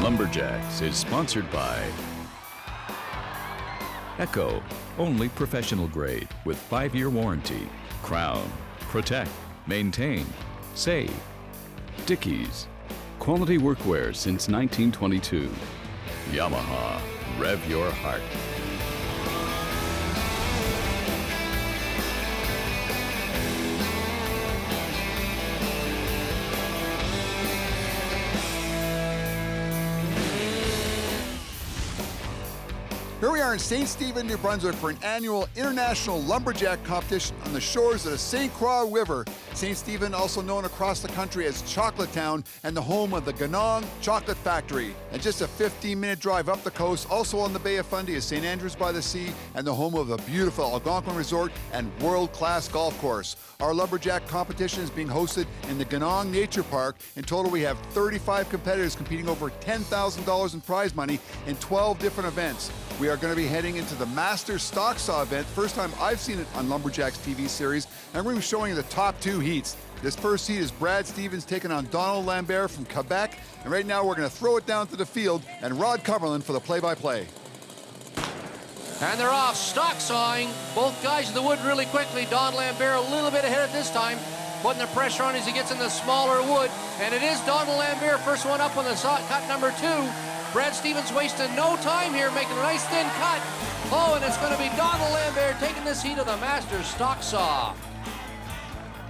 Lumberjacks is sponsored by Echo, only professional grade with 5-year warranty. Crown, protect, maintain, save. Dickies, quality workwear since 1922. Yamaha, rev your heart. Here we are in St. Stephen, New Brunswick for an annual international lumberjack competition on the shores of the St. Croix River. St. Stephen, also known across the country as Chocolate Town and the home of the Ganong Chocolate Factory. And just a 15-minute drive up the coast, also on the Bay of Fundy, is St. Andrews by the Sea and the home of the beautiful Algonquin Resort and world-class golf course. Our lumberjack competition is being hosted in the Ganong Nature Park. In total, we have 35 competitors competing over $10,000 in prize money in 12 different events. We are going to be heading into the Masters Stock Saw event. First time I've seen it on Lumberjacks TV series, and we're going to be showing you the top 2 heats. This first heat is Brad Stevens taking on Donald Lambert from Quebec, and right now we're going to throw it down to the field, and Rod Cumberland for the play-by-play. And they're off, stock sawing. Both guys in the wood really quickly. Don Lambert a little bit ahead at this time, putting the pressure on as he gets in the smaller wood. And it is Donald Lambert, first one up on the saw, cut number 2. Brad Stevens wasting no time here, making a nice thin cut. Oh, and it's going to be Donald Lambert taking this heat of the Masters Stock Saw.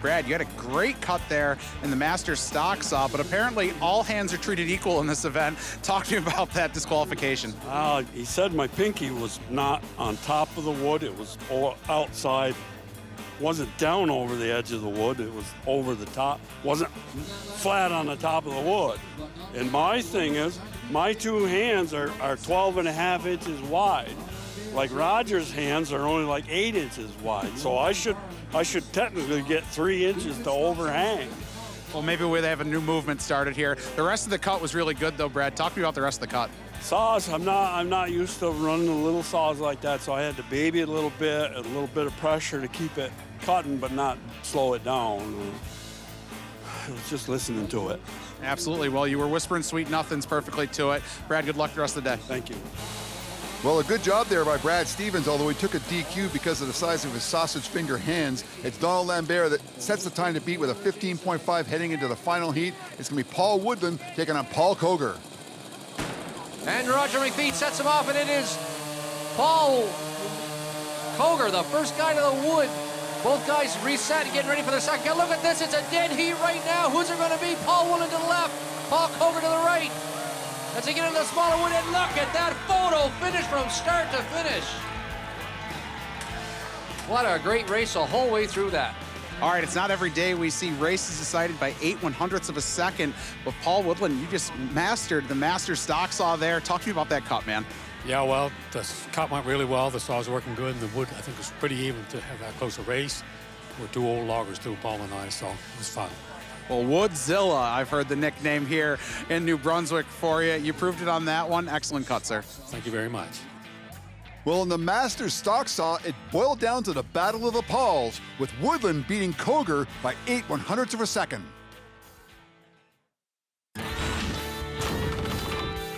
Brad, you had a great cut there in the Masters Stock Saw, but apparently all hands are treated equal in this event. Talk to me about that disqualification. He said my pinky was not on top of the wood. It was outside. Wasn't down over the edge of the wood. It was over the top. Wasn't flat on the top of the wood. And my thing is, my 2 hands are 12.5 inches wide. Like Roger's hands are only like 8 inches wide. So I should technically get 3 inches to overhang. Well, maybe they have a new movement started here. The rest of the cut was really good, though, Brad. Talk to me about the rest of the cut. Saws, I'm not used to running the little saws like that, so I had to baby it a little bit of pressure to keep it cutting, but not slow it down. I was just listening to it. Absolutely. Well, you were whispering sweet nothings perfectly to it. Brad, good luck the rest of the day. Thank you. Well, a good job there by Brad Stevens, although he took a DQ because of the size of his sausage finger hands. It's Donald Lambert that sets the time to beat with a 15.5 heading into the final heat. It's going to be Paul Woodland taking on Paul Koger. And Roger McPhee sets him off, and it is Paul Koger, the first guy to the wood. Both guys reset and getting ready for the second. Look at this, it's a dead heat right now. Who's it going to be? Paul Woodland to the left, Paul Koger to the right. As they get into the smaller wood, and look at that photo finish from start to finish. What a great race the whole way through that. All right, it's not every day we see races decided by 8/100ths of a second, but Paul Woodland, you just mastered the Masters Stock Saw there. Talk to me about that cut, man. Yeah, well, the cut went really well. The saw's working good, and the wood, I think, was pretty even to have that close a race. We're 2 old loggers, too, Paul and I, so it was fun. Well, Woodzilla, I've heard the nickname here in New Brunswick for you. You proved it on that one. Excellent cut, sir. Thank you very much. Well, in the Masters Stock Saw, it boiled down to the Battle of the Pauls, with Woodland beating Koger by 8/100ths of a second.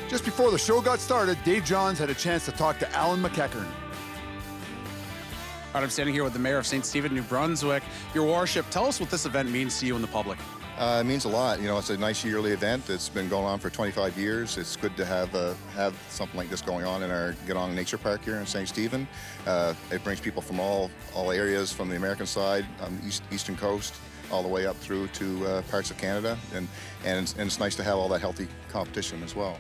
Just before the show got started, Dave Johns had a chance to talk to Alan McEachern. All right, I'm standing here with the mayor of St. Stephen, New Brunswick. Your worship, tell us what this event means to you and the public. It means a lot. You know, it's a nice yearly event. It's been going on for 25 years. It's good to have something like this going on in our Ganong Nature Park here in St. Stephen. It brings people from all areas, from the American side, on the eastern coast, all the way up through to parts of Canada. And it's nice to have all that healthy competition as well.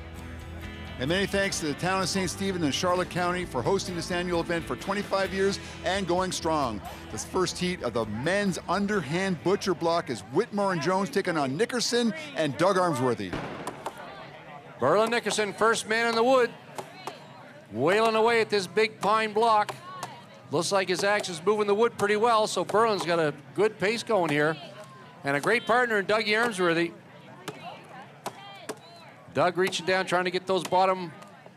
And many thanks to the town of St. Stephen and Charlotte County for hosting this annual event for 25 years and going strong. This first heat of the men's underhand butcher block is Whitmore and Jones taking on Nickerson and Doug Armsworthy. Berlin Nickerson, first man in the wood, wailing away at this big pine block. Looks like his axe is moving the wood pretty well, so Berlin's got a good pace going here. And a great partner in Dougie Armsworthy. Doug reaching down, trying to get those bottom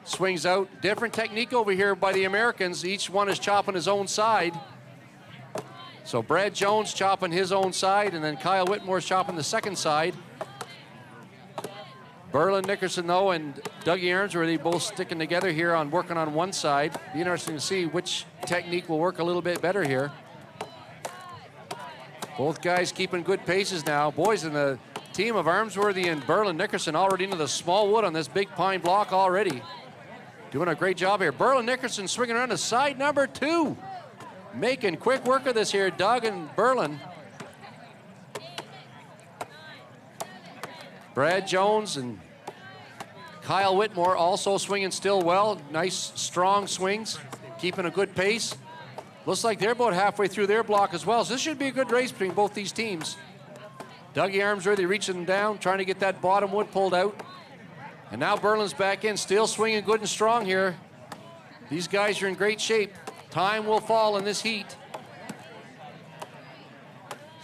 swings out. Different technique over here by the Americans. Each one is chopping his own side. So Brad Jones chopping his own side, and then Kyle Whitmore's chopping the second side. Berlin Nickerson, though, and Dougie Armsworthy both sticking together here on working on one side. Be interesting to see which technique will work a little bit better here. Both guys keeping good paces now. Boys, in the team of Armsworthy and Berlin Nickerson already into the small wood on this big pine block already. Doing a great job here. Berlin Nickerson swinging around to side number 2. Making quick work of this here, Doug and Berlin. Brad Jones and Kyle Whitmore also swinging still well. Nice, strong swings, keeping a good pace. Looks like they're about halfway through their block as well, so this should be a good race between both these teams. Dougie Armsworthy reaching down, trying to get that bottom wood pulled out. And now Berlin's back in, still swinging good and strong here. These guys are in great shape. Time will fall in this heat.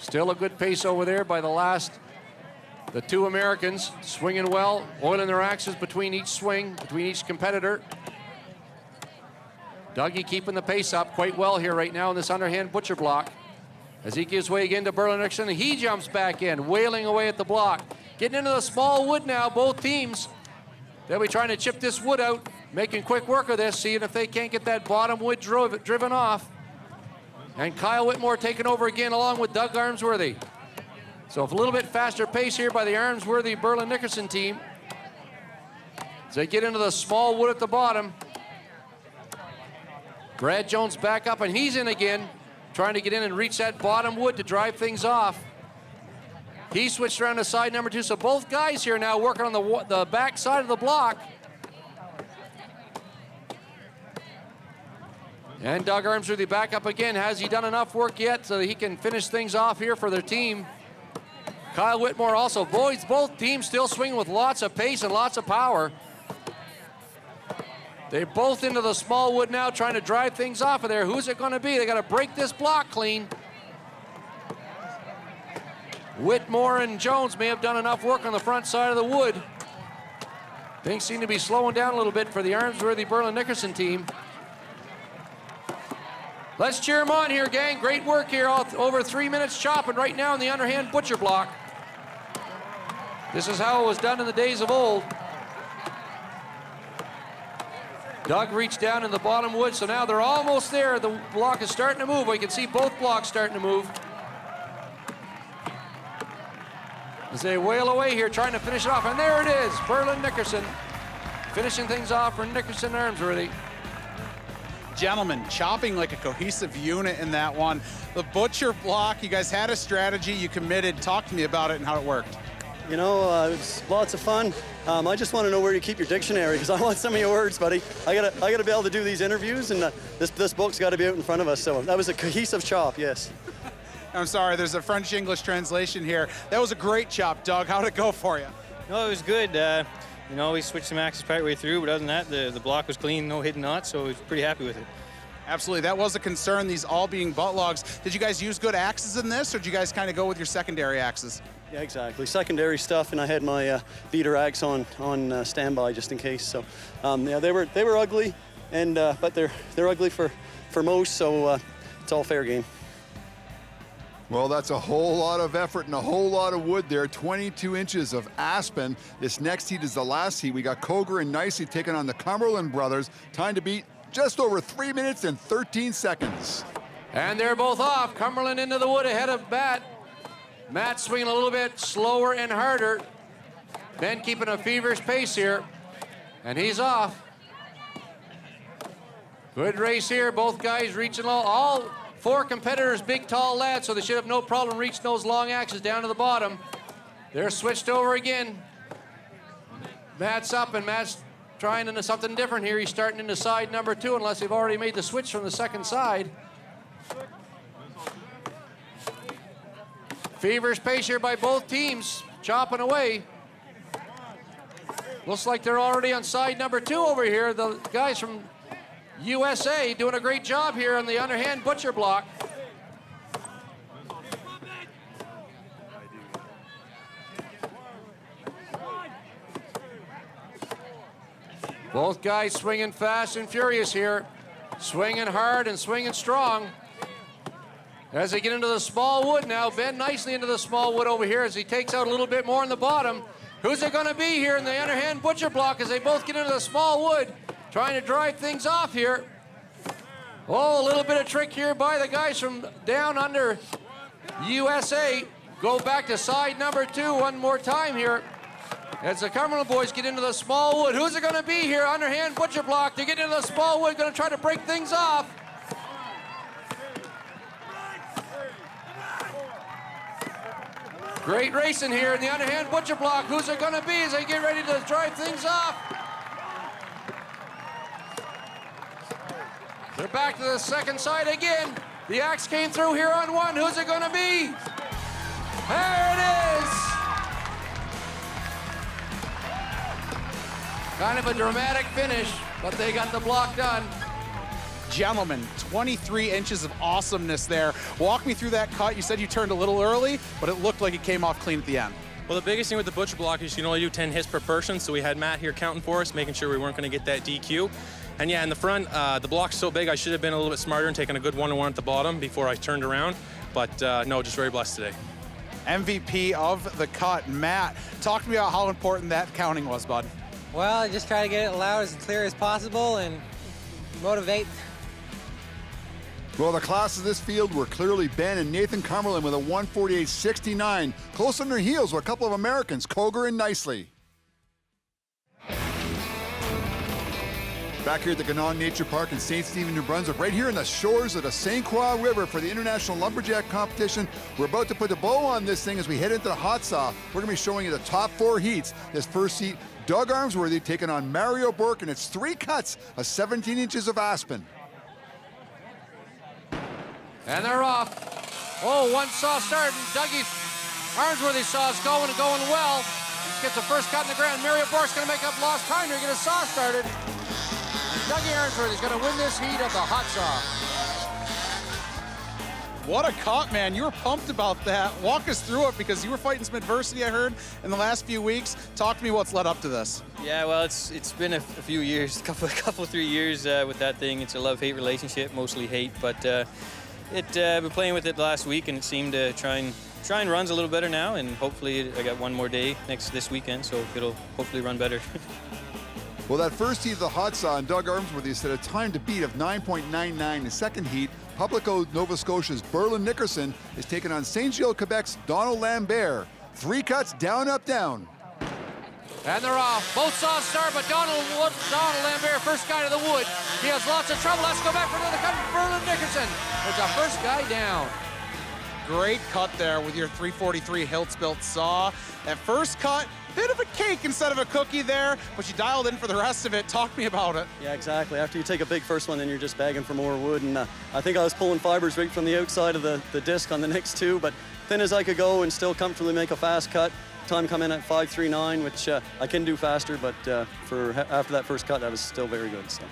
Still a good pace over there by the 2 Americans, swinging well, oiling their axes between each swing, between each competitor. Dougie keeping the pace up quite well here right now in this underhand butcher block. As he gives way again to Berlin Nickerson, he jumps back in, wailing away at the block. Getting into the small wood now, both teams. They'll be trying to chip this wood out, making quick work of this, seeing if they can't get that bottom wood driven off. And Kyle Whitmore taking over again along with Doug Armsworthy. So a little bit faster pace here by the Armsworthy Berlin Nickerson team. As they get into the small wood at the bottom. Brad Jones back up, and he's in again, trying to get in and reach that bottom wood to drive things off. He switched around to side number 2, so both guys here now working on the back side of the block. And Doug Armsworthy back up again. Has he done enough work yet so that he can finish things off here for their team? Kyle Whitmore also. Boys, both teams still swinging with lots of pace and lots of power. They're both into the small wood now, trying to drive things off of there. Who's it going to be? They got to break this block clean. Whitmore and Jones may have done enough work on the front side of the wood. Things seem to be slowing down a little bit for the Armsworthy Berlin Nickerson team. Let's cheer them on here, gang. Great work here. Over 3 minutes chopping right now in the underhand butcher block. This is how it was done in the days of old. Doug reached down in the bottom wood, so now they're almost there. The block is starting to move. We can see both blocks starting to move. As they wail away here, trying to finish it off. And there it is, Berlin Nickerson finishing things off for Nickerson Armsworthy. Gentlemen, chopping like a cohesive unit in that one. The butcher block, you guys had a strategy, you committed. Talk to me about it and how it worked. You know, it's lots of fun. I just want to know where you keep your dictionary, because I want some of your words, buddy. I gotta be able to do these interviews, and this book's got to be out in front of us. So that was a cohesive chop, yes. I'm sorry, there's a French-English translation here. That was a great chop, Doug. How'd it go for you? No, it was good. You know, we switched some axes partway through, but other than that, the block was clean, no hidden knots, so I was pretty happy with it. Absolutely, that was a concern, these all being butt logs. Did you guys use good axes in this, or did you guys kind of go with your secondary axes? Yeah, exactly. Secondary stuff, and I had my beater axe on standby just in case. So, yeah, they were ugly, and but they're ugly for most, so it's all fair game. Well, that's a whole lot of effort and a whole lot of wood there. 22 inches of aspen. This next heat is the last heat. We got Koger and Nicey taking on the Cumberland brothers. Time to beat just over 3 minutes and 13 seconds. And they're both off. Cumberland into the wood ahead of Matt. Matt swinging a little bit slower and harder. Ben keeping a feverish pace here. And he's off. Good race here. Both guys reaching low. All 4 competitors, big, tall lads, so they should have no problem reaching those long axes down to the bottom. They're switched over again. Matt's up, and Matt's trying into something different here. He's starting into side number 2, unless they've already made the switch from the second side. Feverish pace here by both teams, chopping away. Looks like they're already on side number 2 over here. The guys from USA doing a great job here on the underhand butcher block. Both guys swinging fast and furious here. Swinging hard and swinging strong. As they get into the small wood now, Ben nicely into the small wood over here as he takes out a little bit more in the bottom. Who's it going to be here in the underhand butcher block as they both get into the small wood, trying to drive things off here? Oh, a little bit of trick here by the guys from down under USA. Go back to side number 2 one more time here. As the Cumberland boys get into the small wood. Who's it going to be here? Underhand butcher block. They get into the small wood, going to try to break things off. Great racing here in the underhand butcher block. Who's it going to be as they get ready to drive things off? They're back to the second side again. The axe came through here on 1. Who's it going to be? There it is. Kind of a dramatic finish, but they got the block done. Gentlemen, 23 inches of awesomeness there. Walk me through that cut. You said you turned a little early, but it looked like it came off clean at the end. Well, the biggest thing with the butcher block is you can only do 10 hits per person, so we had Matt here counting for us, making sure we weren't going to get that DQ. And yeah, in the front, the block's so big, I should have been a little bit smarter and taken a good one-on-one at the bottom before I turned around. But no, just very blessed today. MVP of the cut, Matt. Talk to me about how important that counting was, bud. Well, I just try to get it loud as clear as possible and motivate. Well, the class of this field were clearly Ben and Nathan Cumberland with a 148.69. Close on their heels were a couple of Americans, Koger and Nicely. Back here at the Ganong Nature Park in St. Stephen, New Brunswick, right here in the shores of the St. Croix River for the International Lumberjack Competition. We're about to put a bow on this thing as we head into the hot saw. We're going to be showing you the top 4 heats. This first heat, Doug Armsworthy taking on Mario Burke, and it's 3 cuts of 17 inches of aspen. And they're off. Oh, one saw starting. Dougie Armsworthy saw is going well. Gets the first cut in the ground. Mario Burke's going to make up lost time here, get a saw started. Dougie Armsworthy's going to win this heat of the hot saw. What a cut, man. You were pumped about that. Walk us through it because you were fighting some adversity, I heard, in the last few weeks. Talk to me what's led up to this. Yeah, well, it's been a few years, a couple 3 years with that thing. It's a love-hate relationship, mostly hate, but been playing with it last week, and it seemed to try and runs a little better now, and hopefully I got one more day this weekend, so it'll hopefully run better. Well, that first heat of the hot saw, and Doug Armsworthy set a time to beat of 9.99. The second heat, Publico, Nova Scotia's Berlin Nickerson is taking on St. Gilles, Quebec's Donald Lambert. 3 cuts, down, up, down. And they're off. Both saws start, but Donald Lambert, first guy to the wood. He has lots of trouble. Let's go back for another cut. Berlin Nickerson. It's a first guy down. Great cut there with your 343 Hilts-built saw. That first cut, bit of a cake instead of a cookie there, but you dialed in for the rest of it. Talk to me about it. Yeah, exactly. After you take a big first one, then you're just bagging for more wood. And I think I was pulling fibers right from the outside of the disc on the next 2, but thin as I could go and still comfortably make a fast cut. Time come in at 5.39, which I can do faster, but after that first cut, that was still very good. So.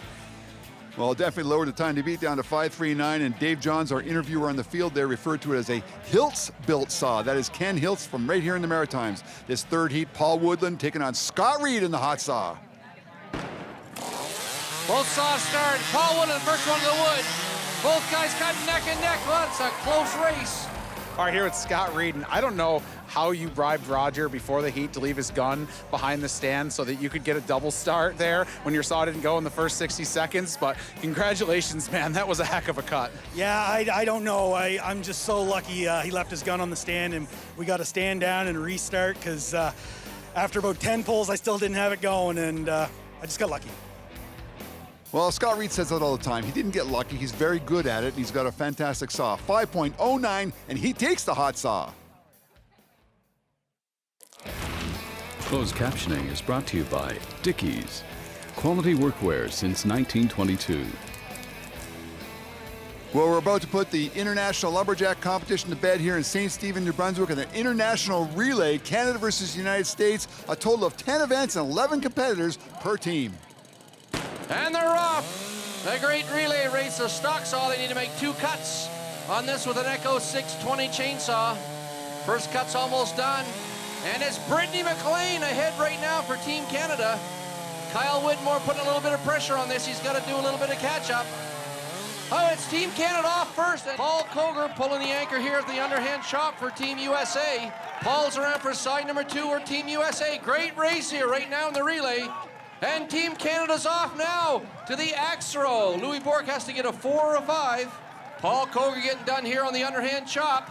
Well, definitely lowered the time to beat down to 5.39, and Dave Johns, our interviewer on the field there, referred to it as a Hilts-built saw. That is Ken Hilts from right here in the Maritimes. This third heat, Paul Woodland taking on Scott Reed in the hot saw. Both saws start. Paul Woodland, first one to the wood. Both guys cut neck and neck. Well, it's a close race. All right, here with Scott Reed, and I don't know how you bribed Roger before the heat to leave his gun behind the stand so that you could get a double start there when your saw didn't go in the first 60 seconds, but congratulations, man. That was a heck of a cut. Yeah, I don't know. I'm just so lucky he left his gun on the stand, and we got to stand down and restart because after about 10 pulls, I still didn't have it going, and I just got lucky. Well, Scott Reed says that all the time. He didn't get lucky. He's very good at it. He's got a fantastic saw. 5.09, and he takes the hot saw. Closed captioning is brought to you by Dickies. Quality workwear since 1922. Well, we're about to put the International Lumberjack Competition to bed here in St. Stephen, New Brunswick, and the International Relay, Canada versus the United States. A total of 10 events and 11 competitors per team. And they're off. The great relay race, the stock saw. They need to make 2 cuts on this with an Echo 620 chainsaw. First cut's almost done. And it's Brittany McLean ahead right now for Team Canada. Kyle Whitmore putting a little bit of pressure on this. He's got to do a little bit of catch-up. Oh, it's Team Canada off first. And Paul Koger pulling the anchor here at the underhand chop for Team USA. Paul's around for side number 2 or Team USA. Great race here right now in the relay. And Team Canada's off now to the axe throw. Louis Bourque has to get a 4 or a 5. Paul Koger getting done here on the underhand chop.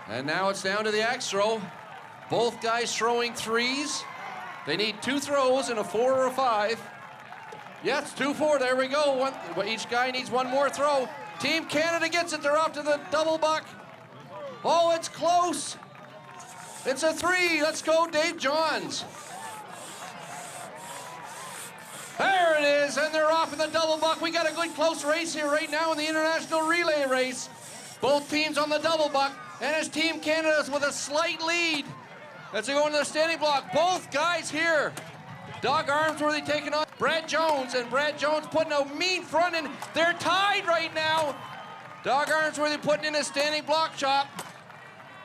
And now it's down to the axe throw. Both guys throwing 3s. They need 2 throws and a 4 or a 5. Yes, 2-4, there we go. Each guy needs 1 more throw. Team Canada gets it, they're off to the double buck. Oh, it's close. It's a 3, let's go Dave Johns. There it is, and they're off in the double buck. We got a good close race here right now in the international relay race. Both teams on the double buck, and it's Team Canada with a slight lead as they go into the standing block. Both guys here. Doug Armsworthy taking on Brad Jones, and Brad Jones putting a mean front, and they're tied right now. Doug Armsworthy putting in a standing block chop.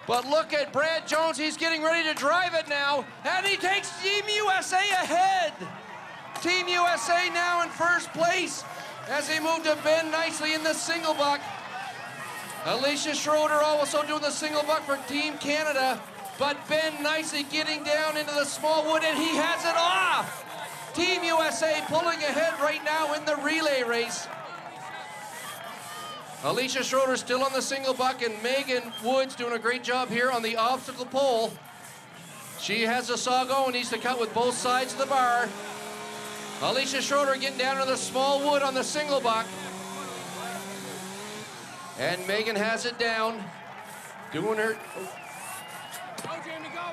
But look at Brad Jones, he's getting ready to drive it now, and he takes Team USA ahead. Team USA now in first place as they move to Ben nicely in the single buck. Alicia Schroeder also doing the single buck for Team Canada. But Ben nicely getting down into the small wood, and he has it off. Team USA pulling ahead right now in the relay race. Alicia Schroeder still on the single buck, and Megan Woods doing a great job here on the obstacle pole. She has the saw going, needs to cut with both sides of the bar. Alicia Schroeder getting down to the small wood on the single buck. And Megan has it down, doing her...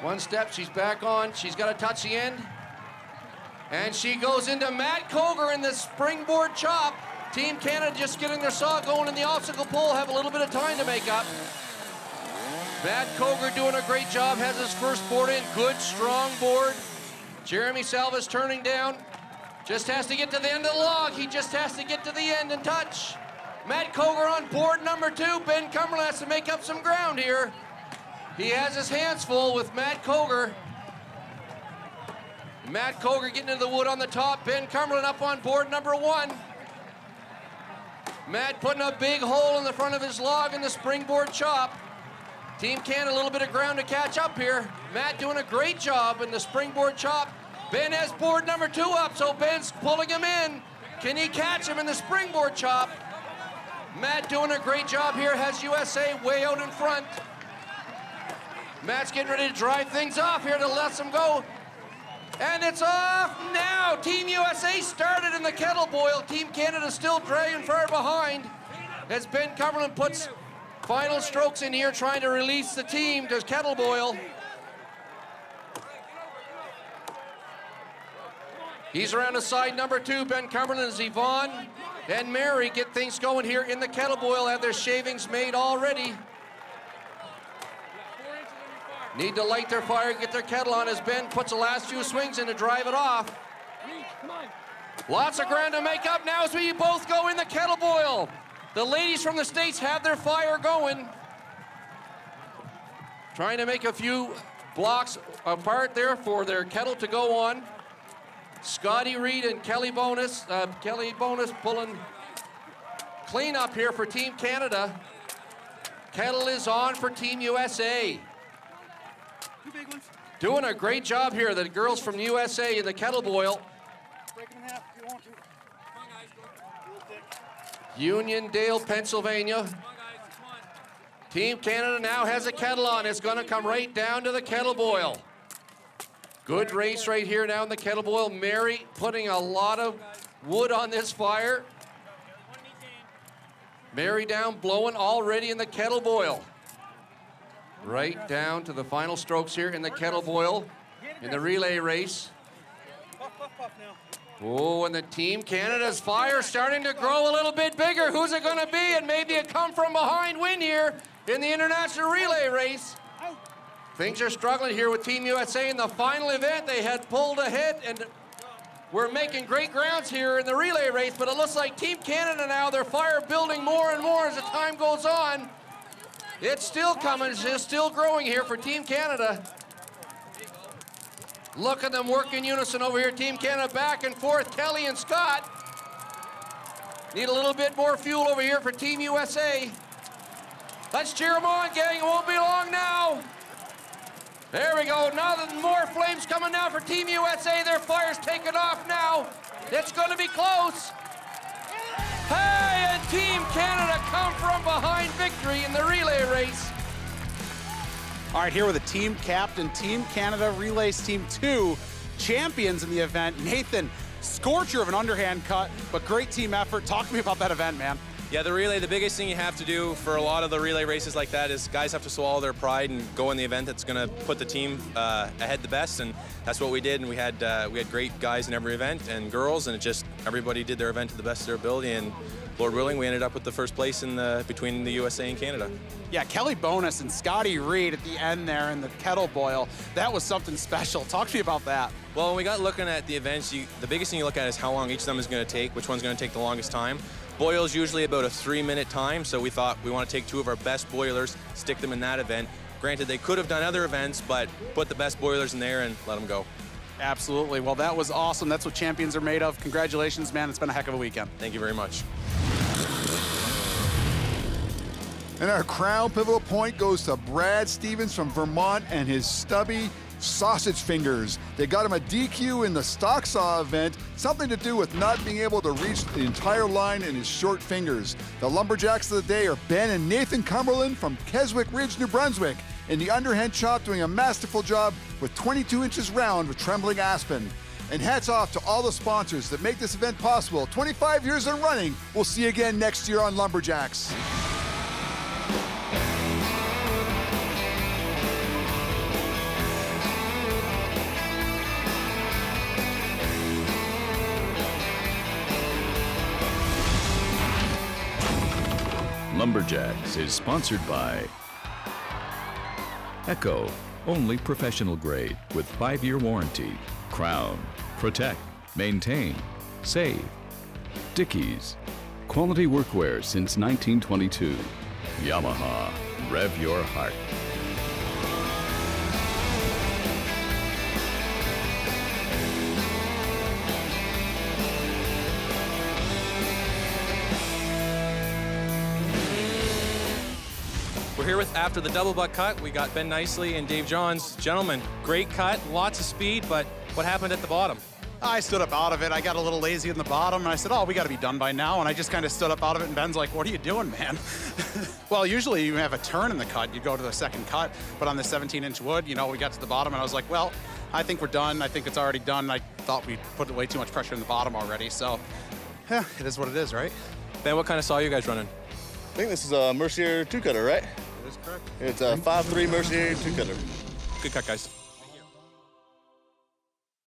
One step, she's back on. She's got to touch the end. And she goes into Matt Koger in the springboard chop. Team Canada just getting their saw going in the obstacle pole, have a little bit of time to make up. Matt Koger doing a great job, has his first board in. Good, strong board. Jeremy Salvas turning down. Just has to get to the end of the log. He just has to get to the end and touch. Matt Koger on board number 2. Ben Cumberland has to make up some ground here. He has his hands full with Matt Koger. Matt Koger getting into the wood on the top. Ben Cumberland up on board number 1. Matt putting a big hole in the front of his log in the springboard chop. Team Canada a little bit of ground to catch up here. Matt doing a great job in the springboard chop. Ben has board number 2 up, so Ben's pulling him in. Can he catch him in the springboard chop? Matt doing a great job here, has USA way out in front. Matt's getting ready to drive things off here to let them go. And it's off now. Team USA started in the kettle boil. Team Canada still dragging far behind as Ben Cumberland puts final strokes in here trying to release the team to kettle boil. He's around to side number 2. Ben Cumberland as Yvonne and Mary get things going here in the kettle boil, have their shavings made already. Need to light their fire, get their kettle on as Ben puts the last few swings in to drive it off. Lots of ground to make up now as we both go in the kettle boil. The ladies from the States have their fire going. Trying to make a few blocks apart there for their kettle to go on. Scotty Reed and Kelly Bonus pulling clean up here for Team Canada. Kettle is on for Team USA. Doing a great job here, the girls from USA in the kettle boil. Break them in half if you want to. Uniondale, Pennsylvania. Team Canada now has a kettle on. It's going to come right down to the kettle boil. Good race right here now in the kettle boil. Mary putting a lot of wood on this fire. Mary down, blowing already in the kettle boil. Right down to the final strokes here in the kettle boil in the relay race. Oh, and the Team Canada's fire starting to grow a little bit bigger. Who's it going to be? And maybe a come from behind win here in the international relay race. Things are struggling here with Team USA in the final event. They had pulled ahead and we're making great grounds here in the relay race, but it looks like Team Canada now, their fire building more and more as the time goes on. It's still coming, it's still growing here for Team Canada. Look at them work in unison over here. Team Canada back and forth, Kelly and Scott. Need a little bit more fuel over here for Team USA. Let's cheer them on, gang. It won't be long now. There we go. Now that more flames coming now for Team USA. Their fire's taking off now. It's going to be close. Hey, and Team Canada come from behind victory in the relay race. All right, here with the team captain, Team Canada Relays Team 2, champions in the event. Nathan, scorcher of an underhand cut, but great team effort. Talk to me about that event, man. Yeah, the relay, the biggest thing you have to do for a lot of the relay races like that is guys have to swallow their pride and go in the event that's going to put the team ahead the best, and that's what we did. And we had great guys in every event and girls, and it just everybody did their event to the best of their ability. And Lord willing, we ended up with the first place in between the USA and Canada. Yeah, Kelly Bonus and Scotty Reed at the end there in the kettle boil. That was something special. Talk to me about that. Well, when we got looking at the events, the biggest thing you look at is how long each of them is going to take, which one's going to take the longest time. Boil is usually about a 3-minute time, so we thought we want to take 2 of our best boilers, stick them in that event. Granted, they could have done other events, but put the best boilers in there and let them go. Absolutely. Well, that was awesome. That's what champions are made of. Congratulations, man. It's been a heck of a weekend. Thank you very much. And our crown pivotal point goes to Brad Stevens from Vermont and his stubby sausage fingers. They got him a DQ in the stock saw event, something to do with not being able to reach the entire line in his short fingers. The Lumberjacks of the day are Ben and Nathan Cumberland from Keswick Ridge, New Brunswick, in the underhand chop doing a masterful job with 22 inches round with trembling aspen. And hats off to all the sponsors that make this event possible. 25 years in running. We'll see you again next year on Lumberjacks. Lumberjacks is sponsored by Echo, only professional grade with 5-year warranty. Crown, protect, maintain, save. Dickies, quality workwear since 1922. Yamaha, rev your heart. We're here with After the Double Butt Cut. We got Ben Nicely and Dave Johns. Gentlemen, great cut, lots of speed, but what happened at the bottom? I stood up out of it. I got a little lazy in the bottom, and I said, oh, we got to be done by now. And I just kind of stood up out of it, and Ben's like, what are you doing, man? Well, usually you have a turn in the cut. You go to the second cut, but on the 17-inch wood, you know, we got to the bottom, and I was like, well, I think we're done. I think it's already done. I thought we put way too much pressure in the bottom already, so yeah, it is what it is, right? Ben, what kind of saw are you guys running? I think this is a Mercier 2-cutter, right? That is correct. It's a 5.3 Mercier 2-cutter. Good cut, guys.